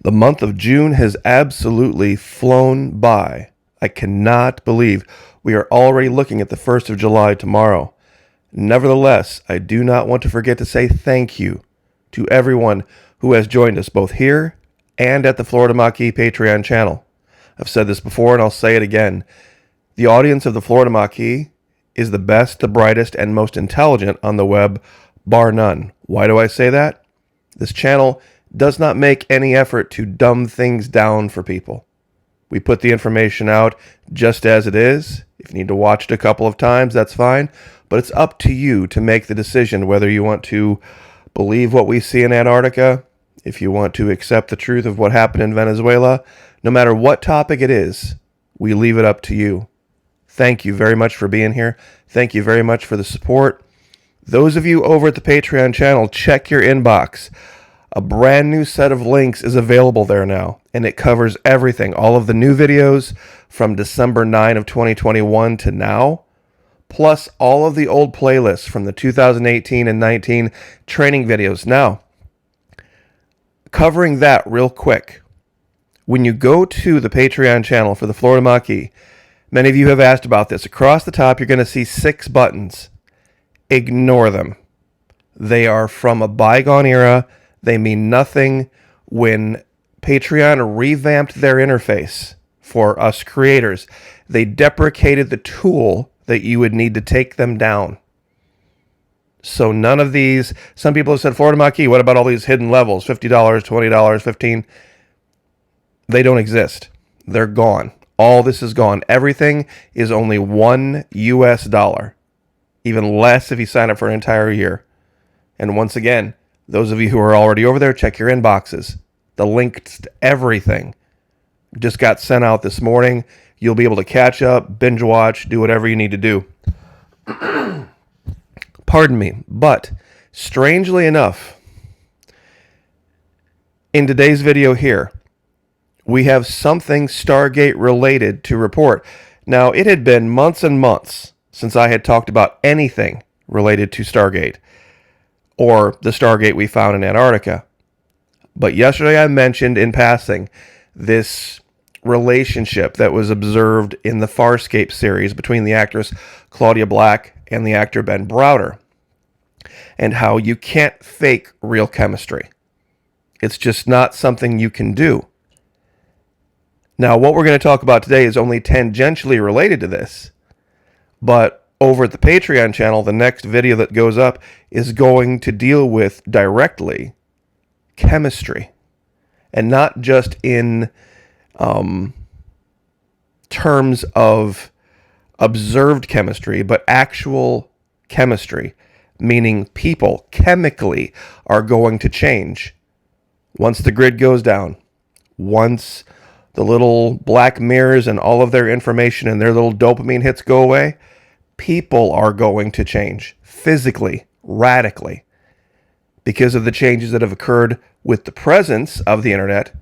The month of June has absolutely flown by. I cannot believe we are already looking at the 1st of July tomorrow. Nevertheless, I do not want to forget to say thank you to everyone who has joined us both here and at the Florida Maquis Patreon channel. I've said this before and I'll say it again. The audience of the Florida Maquis is the best, the brightest, and most intelligent on the web, bar none. Why do I say that? This channel does not make any effort to dumb things down for people. We put the information out just as it is. If you need to watch it a couple of times, that's fine. But it's up to you to make the decision whether you want to believe what we see in Antarctica, if you want to accept the truth of what happened in Venezuela. No matter what topic it is, we leave it up to you. Thank you very much for being here. Thank you very much for the support. Those of you over at the Patreon channel, check your inbox. A brand new set of links is available there now, and it covers everything. All of the new videos from December 9 of 2021 to now, plus all of the old playlists from the 2018 and 19 training videos. Now, covering that real quick, when you go to the Patreon channel for the Florida Maquis, many of you have asked about this. Across the top, you're going to see 6 buttons. Ignore them. They are from a bygone era. They mean nothing. When Patreon revamped their interface for us creators, they deprecated the tool that you would need to take them down. So none of these, some people have said, Florida Maquis, what about all these hidden levels? $50, $20, $15? They don't exist. They're gone. All this is gone. Everything is only $1 US. Even less if you sign up for an entire year. And once again, those of you who are already over there, check your inboxes. The links to everything just got sent out this morning. You'll be able to catch up, binge watch, do whatever you need to do. Pardon me, but strangely enough, in today's video here, we have something Stargate related to report. Now, it had been months and months since I had talked about anything related to Stargate, or the Stargate we found in Antarctica. But yesterday I mentioned in passing this relationship that was observed in the Farscape series between the actress Claudia Black and the actor Ben Browder, and how you can't fake real chemistry. It's just not something you can do. Now, what we're going to talk about today is only tangentially related to this, but over at the Patreon channel, the next video that goes up is going to deal with directly chemistry, and not just in terms of observed chemistry, but actual chemistry, meaning people chemically are going to change once the grid goes down, once the little black mirrors and all of their information and their little dopamine hits go away. People are going to change physically, radically, because of the changes that have occurred with the presence of the internet.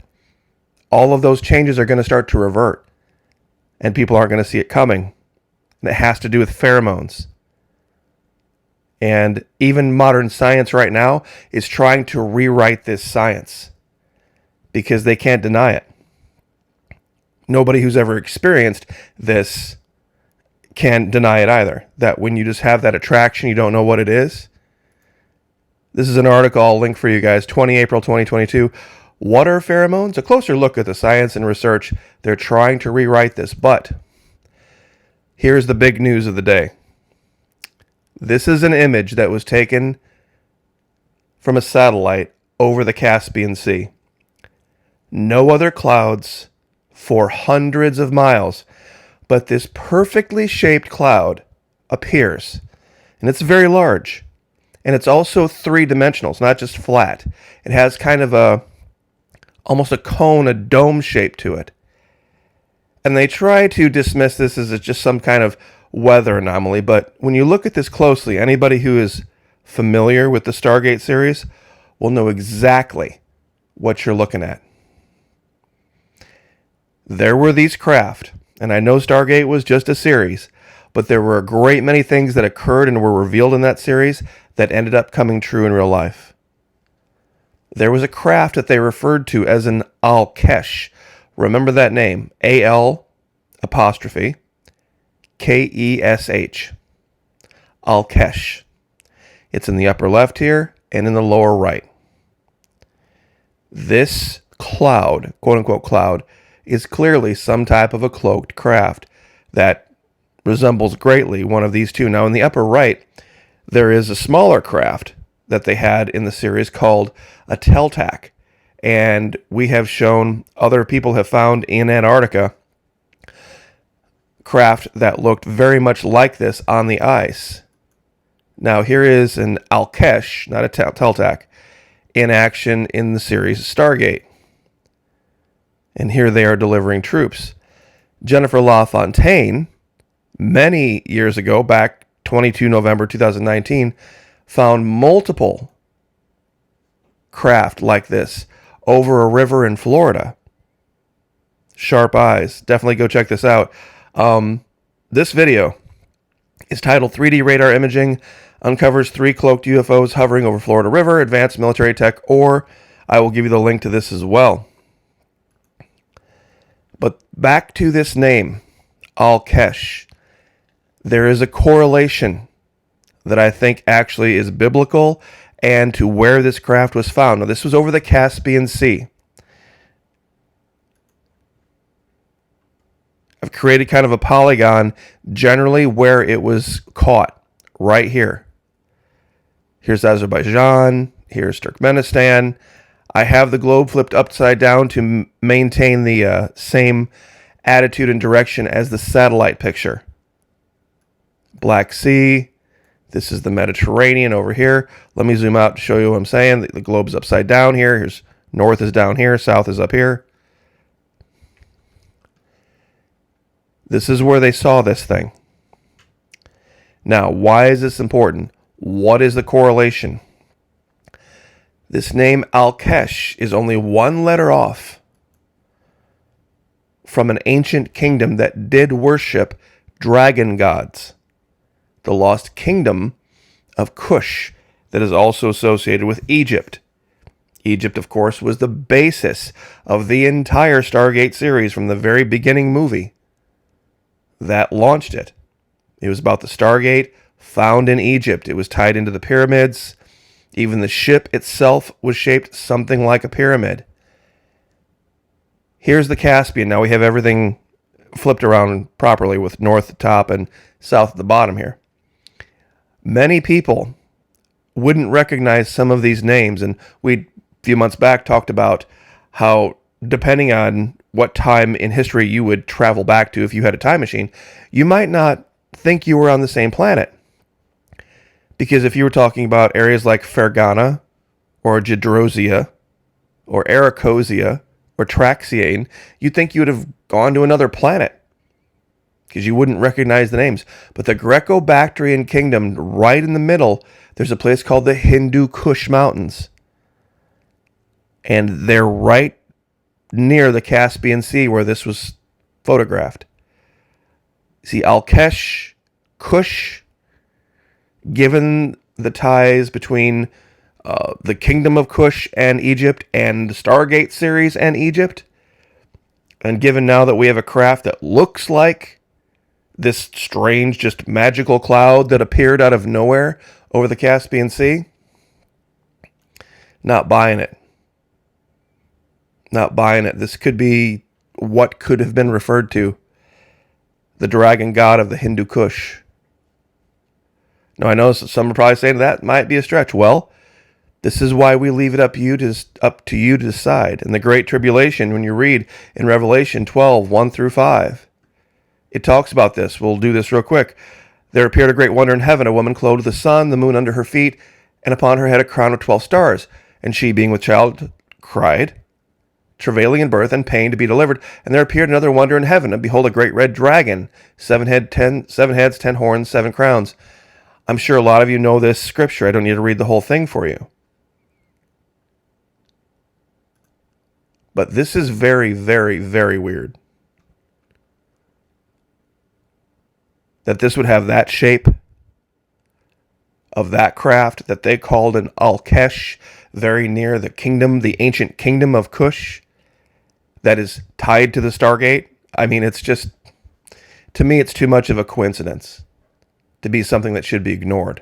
All of those changes are going to start to revert, and people aren't going to see it coming. And it has to do with pheromones. And even modern science right now is trying to rewrite this science because they can't deny it. Nobody who's ever experienced this can deny it either. That when you just have that attraction, you don't know what it is. This is an article I'll link for you guys, 20 April 2022. What are pheromones? A closer look at the science and research. They're trying to rewrite this, but here's the big news of the day. This is an image that was taken from a satellite over the Caspian Sea. No other clouds for hundreds of miles, but this perfectly shaped cloud appears, and it's very large, and it's also three-dimensional. It's not just flat. It has kind of almost a cone, a dome shape to it. And they try to dismiss this as just some kind of weather anomaly, but when you look at this closely, anybody who is familiar with the Stargate series will know exactly what you're looking at. There were these craft, and I know Stargate was just a series, but there were a great many things that occurred and were revealed in that series that ended up coming true in real life. there was a craft that they referred to as an Al-Kesh. Remember that name, A-L apostrophe K-E-S-H. Al-Kesh. It's in the upper left here and in the lower right. This cloud, quote-unquote cloud, is clearly some type of a cloaked craft that resembles greatly one of these two. Now, in the upper right, there is a smaller craft that they had in the series called a Teltac. And we have shown, other people have found in Antarctica, craft that looked very much like this on the ice. Now, here is an Al-Kesh, not a Teltac, in action in the series Stargate. And here they are delivering troops. Jennifer LaFontaine, many years ago, back 22 November 2019, found multiple craft like this over a river in Florida. Sharp eyes. Definitely go check this out. This video is titled 3D Radar Imaging Uncovers 3 Cloaked UFOs Hovering Over Florida River, Advanced Military Tech, or I will give you the link to this as well. But back to this name, Al-Kesh. There is a correlation that I think actually is biblical and to where this craft was found. Now, this was over the Caspian Sea. I've created kind of a polygon generally where it was caught, right here. Here's Azerbaijan, here's Turkmenistan. I have the globe flipped upside down to maintain the same attitude and direction as the satellite picture. Black Sea. This is the Mediterranean over here. Let me zoom out to show you what I'm saying. The globe's upside down here. Here's north is down here. South is up here. This is where they saw this thing. Now, why is this important? What is the correlation? This name Al-Kesh is only one letter off from an ancient kingdom that did worship dragon gods. The lost kingdom of Kush that is also associated with Egypt. Egypt, of course, was the basis of the entire Stargate series from the very beginning movie that launched it. It was about the Stargate found in Egypt. It was tied into the pyramids. Even the ship itself was shaped something like a pyramid. Here's the Caspian. Now we have everything flipped around properly with north at the top and south at the bottom here. Many people wouldn't recognize some of these names, and we, a few months back, talked about how, depending on what time in history you would travel back to if you had a time machine, you might not think you were on the same planet. Because if you were talking about areas like Fergana, or Jadrozia, or Arachosia, or Traxiane, you'd think you would have gone to another planet, because you wouldn't recognize the names. But the Greco-Bactrian kingdom, right in the middle, there's a place called the Hindu Kush Mountains. And they're right near the Caspian Sea where this was photographed. See, Al-Kesh, Kush, given the ties between the Kingdom of Kush and Egypt and the Stargate series and Egypt, and given now that we have a craft that looks like this strange, just magical cloud that appeared out of nowhere over the Caspian Sea, not buying it. Not buying it. This could be what could have been referred to the dragon god of the Hindu Kush. Now, I know some are probably saying that might be a stretch. Well, this is why we leave it up to you to decide. In the Great Tribulation, when you read in Revelation 12, 1 through 5, it talks about this. We'll do this real quick. There appeared a great wonder in heaven, a woman clothed with the sun, the moon under her feet, and upon her head a crown of 12 stars. And she, being with child, cried, travailing in birth and pain to be delivered. And there appeared another wonder in heaven, and behold, a great red dragon, 7 heads, 10 horns, 7 crowns. I'm sure a lot of you know this scripture. I don't need to read the whole thing for you. But this is very, very, very weird. That this would have that shape of that craft that they called an Al-Kesh, very near the ancient kingdom of Kush, that is tied to the Stargate. I mean, it's just, to me, it's too much of a coincidence to be something that should be ignored.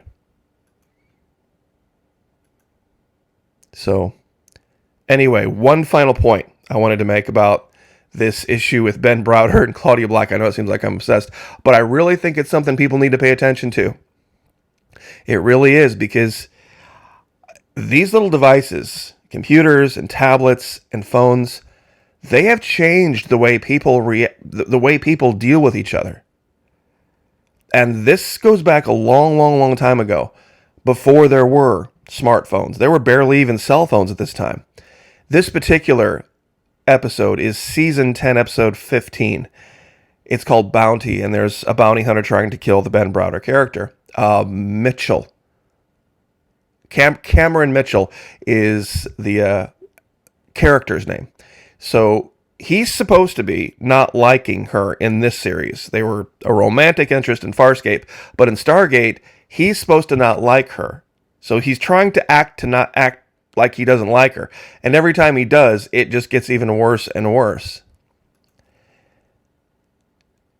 So, anyway, one final point I wanted to make about this issue with Ben Browder and Claudia Black. I know it seems like I'm obsessed, but I really think it's something people need to pay attention to. It really is, because these little devices, computers and tablets and phones, they have changed the way people the way people deal with each other. And this goes back a long, long, long time ago, before there were smartphones. There were barely even cell phones at this time. This particular episode is season 10, episode 15. It's called Bounty, and there's a bounty hunter trying to kill the Ben Browder character. Mitchell. Cameron Mitchell is the character's name. So he's supposed to be not liking her in this series. They were a romantic interest in Farscape, but in Stargate, he's supposed to not like her. So he's trying to not act like he doesn't like her. And every time he does, it just gets even worse and worse.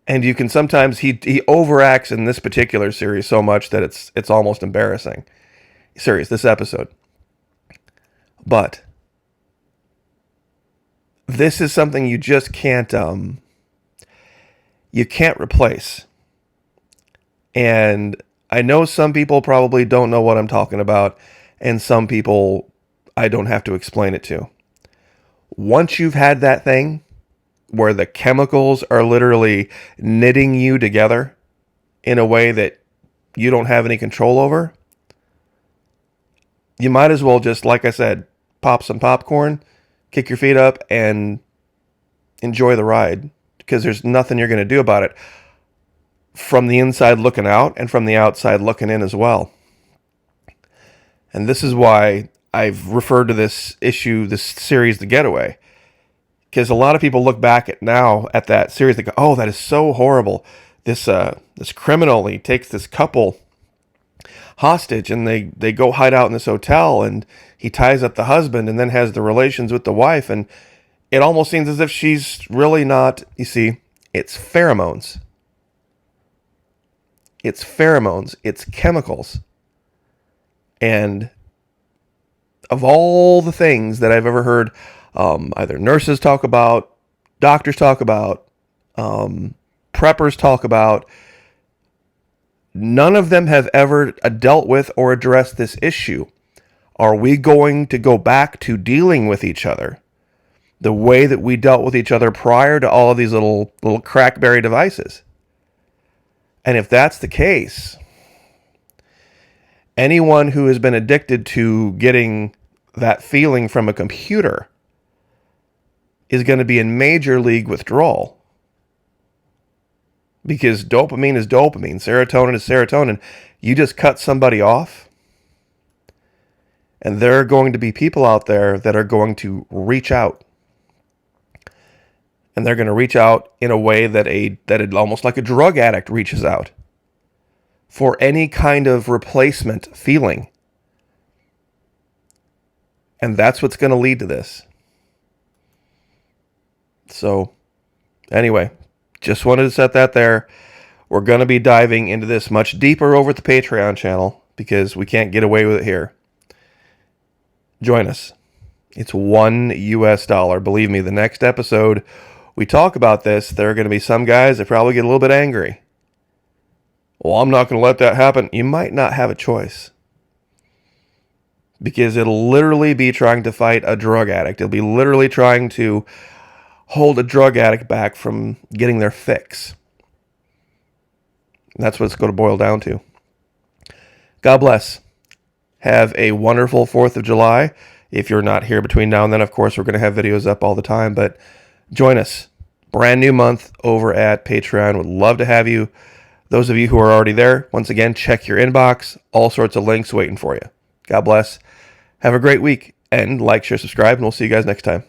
And you can sometimes, he overacts in this particular series so much that it's almost embarrassing. This episode. But this is something you just can't replace. And I know some people probably don't know what I'm talking about, and some people I don't have to explain it to. Once you've had that thing where the chemicals are literally knitting you together in a way that you don't have any control over, you might as well just, like I said, pop some popcorn, kick your feet up, and enjoy the ride, because there's nothing you're going to do about it from the inside looking out and from the outside looking in as well. And this is why I've referred to this series, The Getaway, because a lot of people look back at that series, they go, oh, that is so horrible. This criminal, he takes this couple hostage, and they go hide out in this hotel, and he ties up the husband and then has the relations with the wife, and it almost seems as if she's really not. You see, it's pheromones. It's chemicals. And of all the things that I've ever heard either nurses talk about, doctors talk about, preppers talk about, none of them have ever dealt with or addressed this issue. Are we going to go back to dealing with each other the way that we dealt with each other prior to all of these little crackberry devices? And if that's the case, anyone who has been addicted to getting that feeling from a computer is going to be in major league withdrawal. Because dopamine is dopamine, serotonin is serotonin. You just cut somebody off, and there are going to be people out there that are going to reach out. And they're going to reach out in a way that almost like a drug addict reaches out for any kind of replacement feeling. And that's what's going to lead to this. So, anyway, just wanted to set that there. We're going to be diving into this much deeper over at the Patreon channel, because we can't get away with it here. Join us. It's $1 US. Believe me, the next episode we talk about this, there are going to be some guys that probably get a little bit angry. Well, I'm not going to let that happen. You might not have a choice. Because it'll literally be trying to fight a drug addict. It'll be literally trying to hold a drug addict back from getting their fix. That's what it's going to boil down to. God bless. Have a wonderful 4th of July. If you're not here between now and then, of course, we're going to have videos up all the time. But join us. Brand new month over at Patreon. Would love to have you. Those of you who are already there, once again, check your inbox. All sorts of links waiting for you. God bless. Have a great week. And like, share, subscribe, and we'll see you guys next time.